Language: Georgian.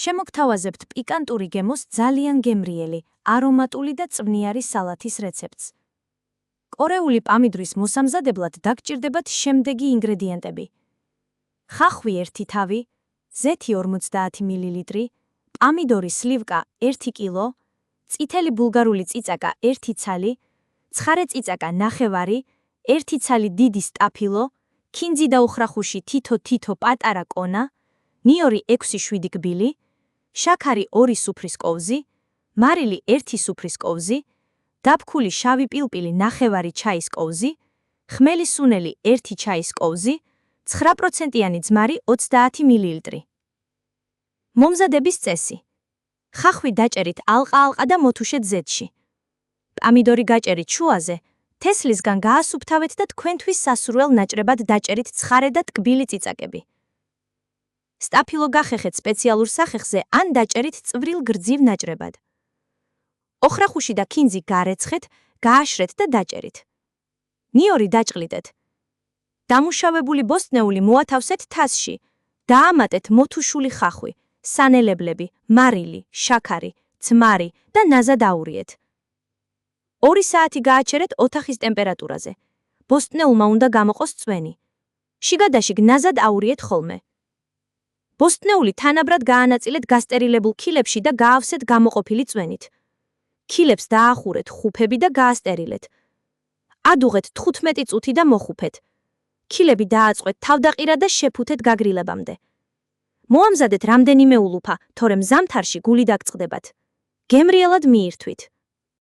შემოგთავაზებთ პიკანტური გემოს ძალიან გემრიელი, არომატული და წვნიანი სალათის რეცეპტს. კორეული პამიდრის მოსამზადებლად დაგჭირდებათ შემდეგი ინგრედიენტები: ხახვი 1 თავი, ზეთი 50 მl, პამიდორი სლივკა 1 კილო, წითელი ბულგარული წიწაკა 1 ცალი, ცხარე წიწაკა ნახევარი, 1 ცალი დიდი სტაფილო, ქინძი და უხრახუში თითო პატარა კონა, ნიორი 6-7 კბილი, შაქარი 2 სუფრის კოვზი, მარილი 1 სუფრის კოვზი, დაფქული შავი პილპილი ნახევარი ჩაის კოვზი, ხმელი სუნელი 1 ჩაის კოვზი, 9%-იანი ძმარი 30 მl. მომზადების წესი: ხახვი დაჭერით ალყა და მოთუშეთ ზეთში. პამიდორი გაჭერით შუაზე, თესლისგან გაასუფთავეთ და თქვენთვის სასურველ ნაჭრებად დაჭერით ცხარე და ტკბილი წიწაკები. სტაფილო გახეხეთ სპეციალურ სახეხზე ან დაჭერით წვრილ გრძივ ნაჭრებად. ოხრახუში და ქინძი გარეცხეთ, გააშრეთ და დაჭერით. ნიორი დაჭყლიდეთ. დამუშავებული ბოსტნეული მოათავსეთ თასში. დაამატეთ მოთუშული ხახვი, სანელებლები, მარილი, შაქარი, ძმარი და ნაზად აურიეთ. 2 საათი გააჩერეთ ოთახის ტემპერატურაზე. ბოსტნეულმა უნდა გამოყოს წვენი. შიგადაშიგ ნაზად აურიეთ ხოლმე. ბოსტნეული თანაბრად გაანაწილეთ გასტერილებულ ქილებში და გაავსეთ გამოყოფილი წვენით. ქილებს დაახურეთ ხუფები და გაასტერილეთ. ადუღეთ 15 წუთი და მოხუფეთ. ქილები დააწყვეთ თავდაყირა და შეფუთეთ გაგრილებამდე. მოამზადეთ რამდენიმე ულუფა, თორემ ზამთარში გული დაგწყდებათ. გემრიელად მიირთვით.